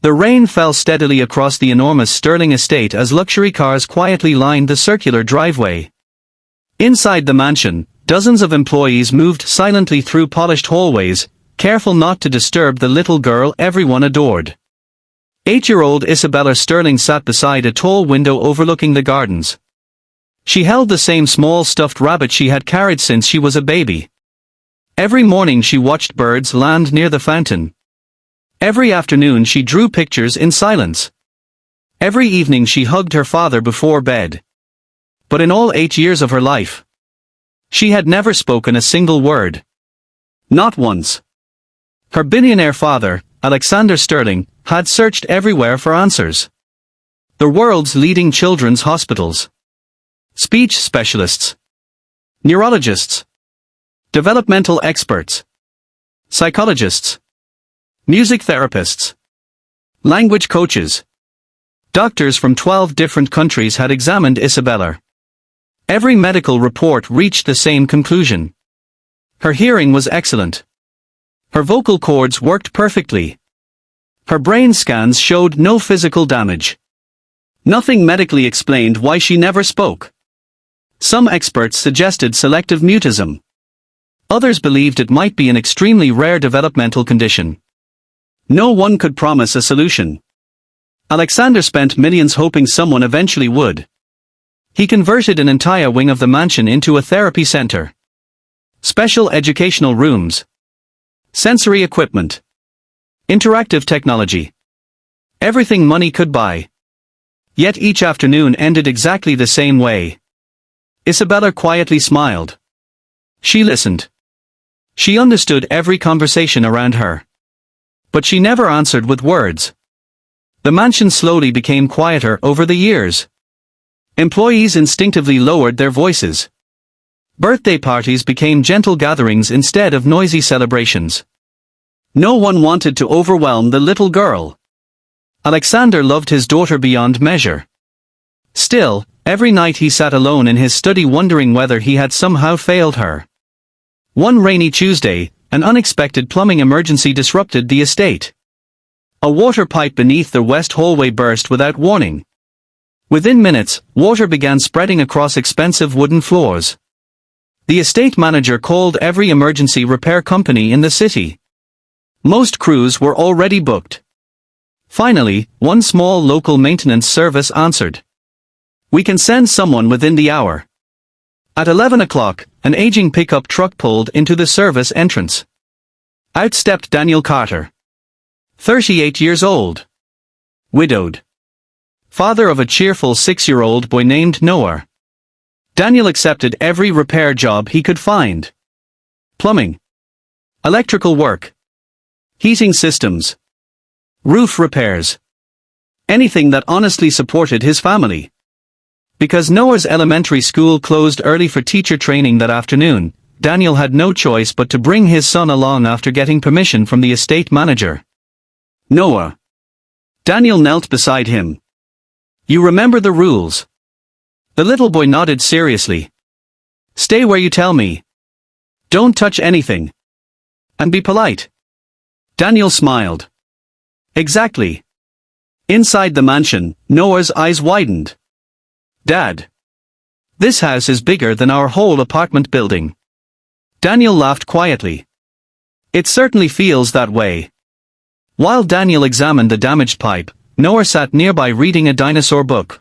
The rain fell steadily across the enormous Sterling estate as luxury cars quietly lined the circular driveway. Inside the mansion, dozens of employees moved silently through polished hallways, careful not to disturb the little girl everyone adored. 8-year-old Isabella Sterling sat beside a tall window overlooking the gardens. She held the same small stuffed rabbit she had carried since she was a baby. Every morning she watched birds land near the fountain. Every afternoon she drew pictures in silence. Every evening she hugged her father before bed. But in all 8 years of her life, she had never spoken a single word. Not once. Her billionaire father, Alexander Sterling, had searched everywhere for answers. The world's leading children's hospitals, speech specialists, neurologists, developmental experts, psychologists, music therapists, language coaches. Doctors from 12 different countries had examined Isabella. Every medical report reached the same conclusion. Her hearing was excellent. Her vocal cords worked perfectly. Her brain scans showed no physical damage. Nothing medically explained why she never spoke. Some experts suggested selective mutism. Others believed it might be an extremely rare developmental condition. No one could promise a solution. Alexander spent millions hoping someone eventually would. He converted an entire wing of the mansion into a therapy center. Special educational rooms. Sensory equipment. Interactive technology. Everything money could buy. Yet each afternoon ended exactly the same way. Isabella quietly smiled. She listened. She understood every conversation around her. But she never answered with words. The mansion slowly became quieter over the years. Employees instinctively lowered their voices. Birthday parties became gentle gatherings instead of noisy celebrations. No one wanted to overwhelm the little girl. Alexander loved his daughter beyond measure. Still, every night he sat alone in his study wondering whether he had somehow failed her. One rainy Tuesday, an unexpected plumbing emergency disrupted the estate. A water pipe beneath the west hallway burst without warning. Within minutes, water began spreading across expensive wooden floors. The estate manager called every emergency repair company in the city. Most crews were already booked. Finally, one small local maintenance service answered. "We can send someone within the hour." At 11 o'clock, an aging pickup truck pulled into the service entrance. Out stepped Daniel Carter. 38 years old. Widowed. Father of a cheerful 6-year-old boy named Noah. Daniel accepted every repair job he could find. Plumbing. Electrical work. Heating systems. Roof repairs. Anything that honestly supported his family. Because Noah's elementary school closed early for teacher training that afternoon, Daniel had no choice but to bring his son along after getting permission from the estate manager. "Noah." Daniel knelt beside him. "You remember the rules?" The little boy nodded seriously. "Stay where you tell me. Don't touch anything. And be polite." Daniel smiled. "Exactly." Inside the mansion, Noah's eyes widened. "Dad. This house is bigger than our whole apartment building." Daniel laughed quietly. "It certainly feels that way." While Daniel examined the damaged pipe, Noah sat nearby reading a dinosaur book.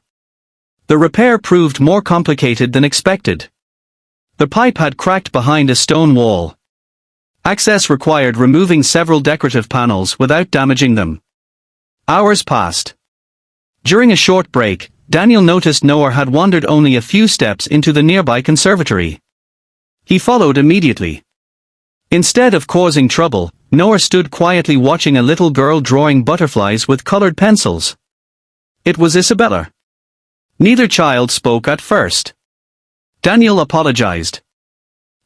The repair proved more complicated than expected. The pipe had cracked behind a stone wall. Access required removing several decorative panels without damaging them. Hours passed. During a short break, Daniel noticed Noah had wandered only a few steps into the nearby conservatory. He followed immediately. Instead of causing trouble, Noah stood quietly watching a little girl drawing butterflies with colored pencils. It was Isabella. Neither child spoke at first. Daniel apologized.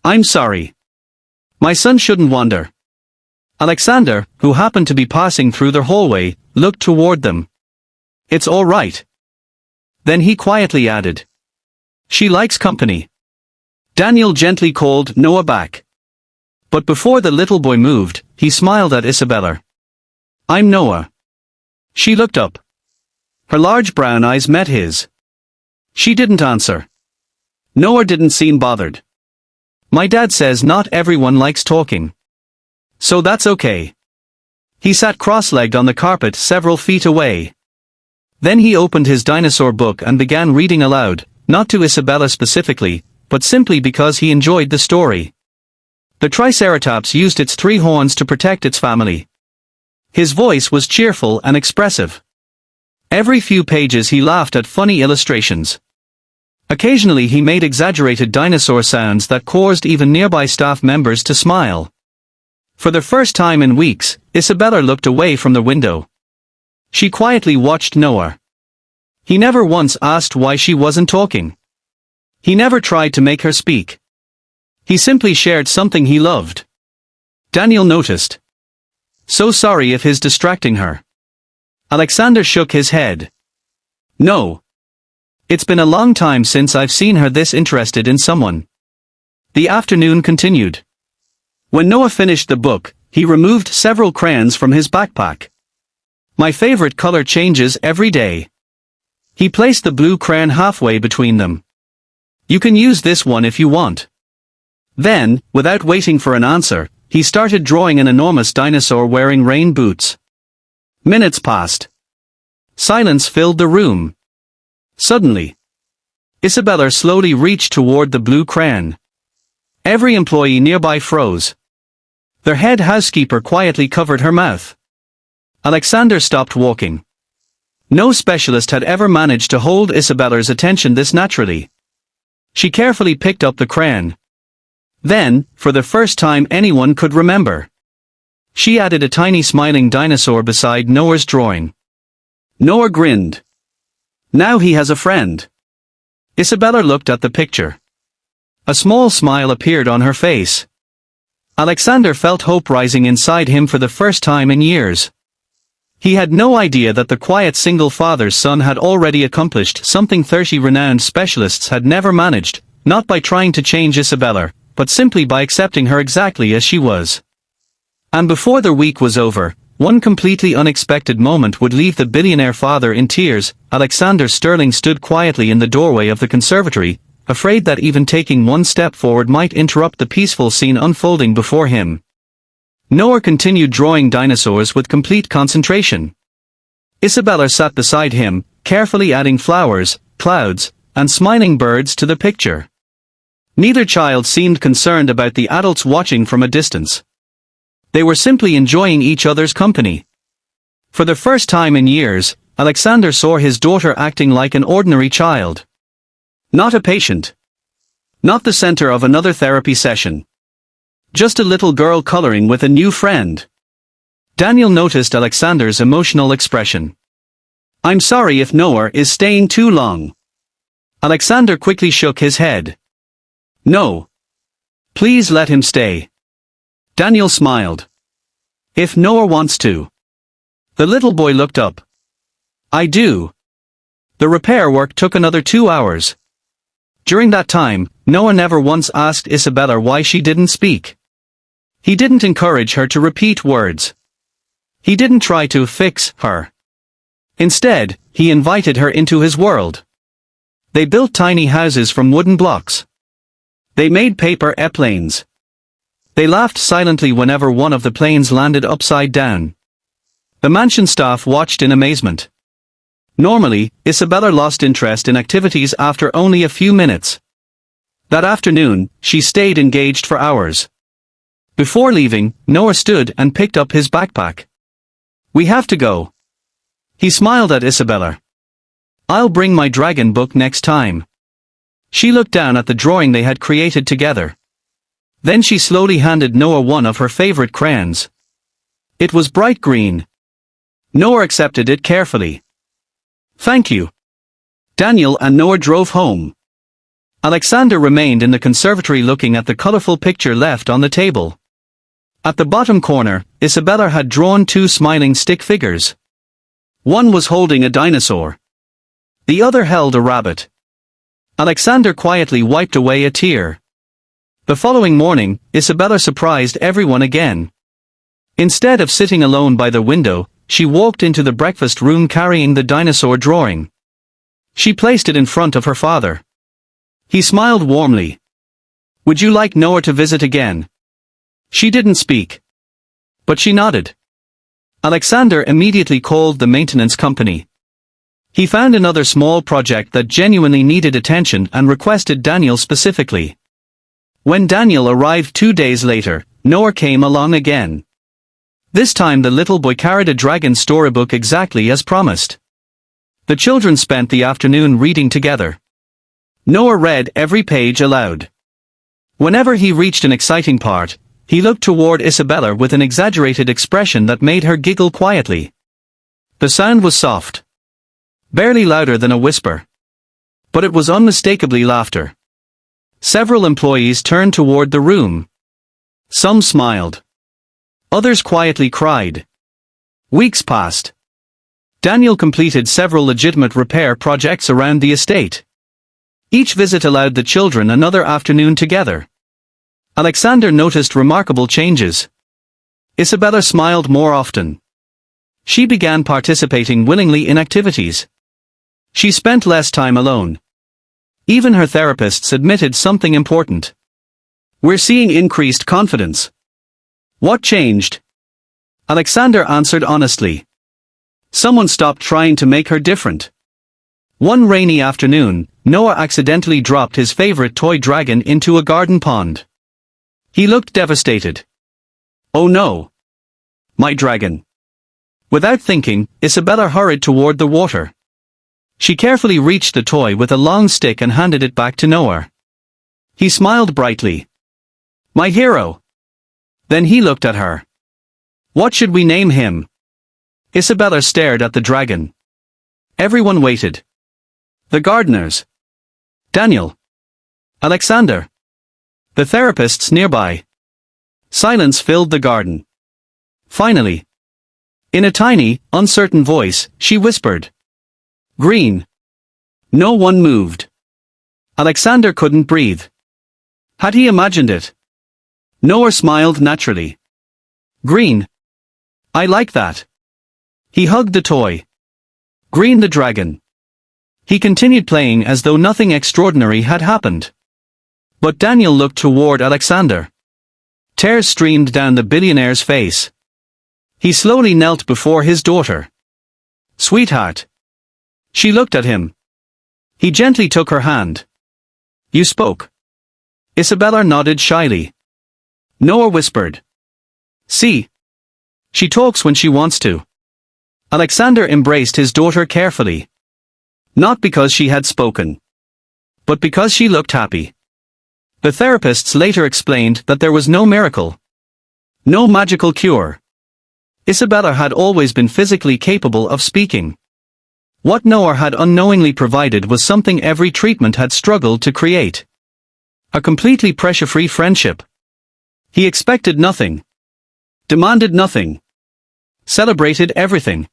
"I'm sorry. My son shouldn't wander." Alexander, who happened to be passing through their hallway, looked toward them. "It's all right." Then he quietly added, "She likes company." Daniel gently called Noah back. But before the little boy moved, he smiled at Isabella. "I'm Noah. She looked up. Her large brown eyes met his. She didn't answer. Noah didn't seem bothered. My dad says not everyone likes talking. So that's okay. He sat cross-legged on the carpet several feet away. Then he opened his dinosaur book and began reading aloud, not to Isabella specifically, but simply because he enjoyed the story. The Triceratops used its 3 horns to protect its family. His voice was cheerful and expressive. Every few pages he laughed at funny illustrations. Occasionally he made exaggerated dinosaur sounds that caused even nearby staff members to smile. For the first time in weeks, Isabella looked away from the window. She quietly watched Noah. He never once asked why she wasn't talking. He never tried to make her speak. He simply shared something he loved. Daniel noticed. So sorry if he's distracting her. Alexander shook his head. No. It's been a long time since I've seen her this interested in someone. The afternoon continued. When Noah finished the book, he removed several crayons from his backpack. My favorite color changes every day. He placed the blue crayon halfway between them. You can use this one if you want. Then, without waiting for an answer, he started drawing an enormous dinosaur wearing rain boots. Minutes passed. Silence filled the room. Suddenly, Isabella slowly reached toward the blue crayon. Every employee nearby froze. Their head housekeeper quietly covered her mouth. Alexander stopped walking. No specialist had ever managed to hold Isabella's attention this naturally. She carefully picked up the crayon. Then, for the first time anyone could remember, she added a tiny smiling dinosaur beside Noah's drawing. Noah grinned. Now he has a friend. Isabella looked at the picture. A small smile appeared on her face. Alexander felt hope rising inside him for the first time in years. He had no idea that the quiet single father's son had already accomplished something 30 renowned specialists had never managed, not by trying to change Isabella, but simply by accepting her exactly as she was. And before the week was over, one completely unexpected moment would leave the billionaire father in tears. Alexander Sterling stood quietly in the doorway of the conservatory, afraid that even taking one step forward might interrupt the peaceful scene unfolding before him. Noah continued drawing dinosaurs with complete concentration. Isabella sat beside him, carefully adding flowers, clouds, and smiling birds to the picture. Neither child seemed concerned about the adults watching from a distance. They were simply enjoying each other's company. For the first time in years, Alexander saw his daughter acting like an ordinary child. Not a patient. Not the center of another therapy session. Just a little girl coloring with a new friend. Daniel noticed Alexander's emotional expression. I'm sorry if Noah is staying too long. Alexander quickly shook his head. No. Please let him stay. Daniel smiled. If Noah wants to. The little boy looked up. I do. The repair work took another 2 hours. During that time, Noah never once asked Isabella why she didn't speak. He didn't encourage her to repeat words. He didn't try to fix her. Instead, he invited her into his world. They built tiny houses from wooden blocks. They made paper airplanes. They laughed silently whenever one of the planes landed upside down. The mansion staff watched in amazement. Normally, Isabella lost interest in activities after only a few minutes. That afternoon, she stayed engaged for hours. Before leaving, Noah stood and picked up his backpack. We have to go. He smiled at Isabella. I'll bring my dragon book next time. She looked down at the drawing they had created together. Then she slowly handed Noah one of her favorite crayons. It was bright green. Noah accepted it carefully. Thank you. Daniel and Noah drove home. Alexander remained in the conservatory looking at the colorful picture left on the table. At the bottom corner, Isabella had drawn 2 smiling stick figures. One was holding a dinosaur. The other held a rabbit. Alexander quietly wiped away a tear. The following morning, Isabella surprised everyone again. Instead of sitting alone by the window, she walked into the breakfast room carrying the dinosaur drawing. She placed it in front of her father. He smiled warmly. "Would you like Noah to visit again?" She didn't speak. But she nodded. Alexander immediately called the maintenance company. He found another small project that genuinely needed attention and requested Daniel specifically. When Daniel arrived 2 days later, Noah came along again. This time the little boy carried a dragon storybook exactly as promised. The children spent the afternoon reading together. Noah read every page aloud. Whenever he reached an exciting part, he looked toward Isabella with an exaggerated expression that made her giggle quietly. The sound was soft. Barely louder than a whisper. But it was unmistakably laughter. Several employees turned toward the room. Some smiled. Others quietly cried. Weeks passed. Daniel completed several legitimate repair projects around the estate. Each visit allowed the children another afternoon together. Alexander noticed remarkable changes. Isabella smiled more often. She began participating willingly in activities. She spent less time alone. Even her therapists admitted something important. "We're seeing increased confidence." "What changed?" Alexander answered honestly. Someone stopped trying to make her different. One rainy afternoon, Noah accidentally dropped his favorite toy dragon into a garden pond. He looked devastated. "Oh no! My dragon!" Without thinking, Isabella hurried toward the water. She carefully reached the toy with a long stick and handed it back to Noah. He smiled brightly. "My hero!" Then he looked at her. "What should we name him?" Isabella stared at the dragon. Everyone waited. The gardeners. Daniel. Alexander. The therapists nearby. Silence filled the garden. Finally. In a tiny, uncertain voice, she whispered. "Green." No one moved. Alexander couldn't breathe. Had he imagined it? Noah smiled naturally. "Green. I like that." He hugged the toy. Green the dragon. He continued playing as though nothing extraordinary had happened. But Daniel looked toward Alexander. Tears streamed down the billionaire's face. He slowly knelt before his daughter. "Sweetheart." She looked at him. He gently took her hand. "You spoke." Isabella nodded shyly. Noah whispered. "See. She talks when she wants to." Alexander embraced his daughter carefully. Not because she had spoken. But because she looked happy. The therapists later explained that there was no miracle. No magical cure. Isabella had always been physically capable of speaking. What Noah had unknowingly provided was something every treatment had struggled to create. A completely pressure-free friendship. He expected nothing. Demanded nothing. Celebrated everything.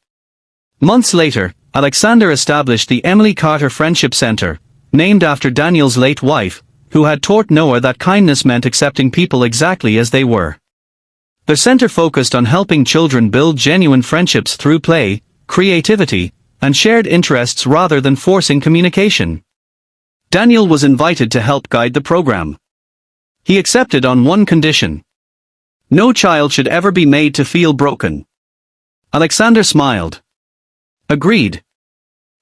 Months later, Alexander established the Emily Carter Friendship Center, named after Daniel's late wife, who had taught Noah that kindness meant accepting people exactly as they were. The center focused on helping children build genuine friendships through play, creativity, and shared interests rather than forcing communication. Daniel was invited to help guide the program. He accepted on one condition. No child should ever be made to feel broken. Alexander smiled. Agreed.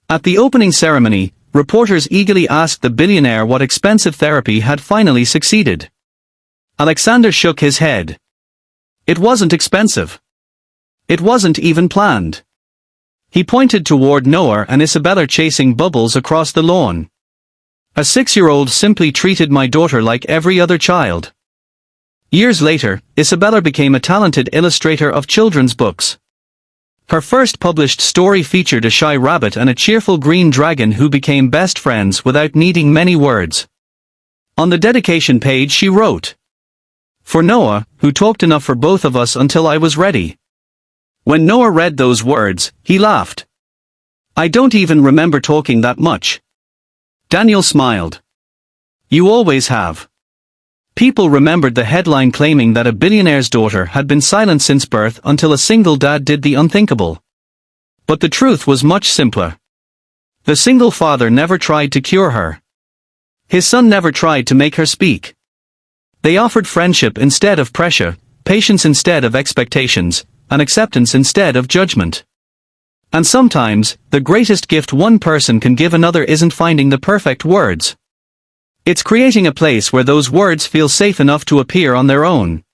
At the opening ceremony, reporters eagerly asked the billionaire what expensive therapy had finally succeeded. Alexander shook his head. It wasn't expensive. It wasn't even planned. He pointed toward Noah and Isabella chasing bubbles across the lawn. A 6-year-old simply treated my daughter like every other child. Years later, Isabella became a talented illustrator of children's books. Her first published story featured a shy rabbit and a cheerful green dragon who became best friends without needing many words. On the dedication page she wrote, "For Noah, who talked enough for both of us until I was ready." When Noah read those words, he laughed. "I don't even remember talking that much." Daniel smiled. "You always have." People remembered the headline claiming that a billionaire's daughter had been silent since birth until a single dad did the unthinkable. But the truth was much simpler. The single father never tried to cure her. His son never tried to make her speak. They offered friendship instead of pressure, patience instead of expectations, and acceptance instead of judgment. And sometimes, the greatest gift one person can give another isn't finding the perfect words. It's creating a place where those words feel safe enough to appear on their own.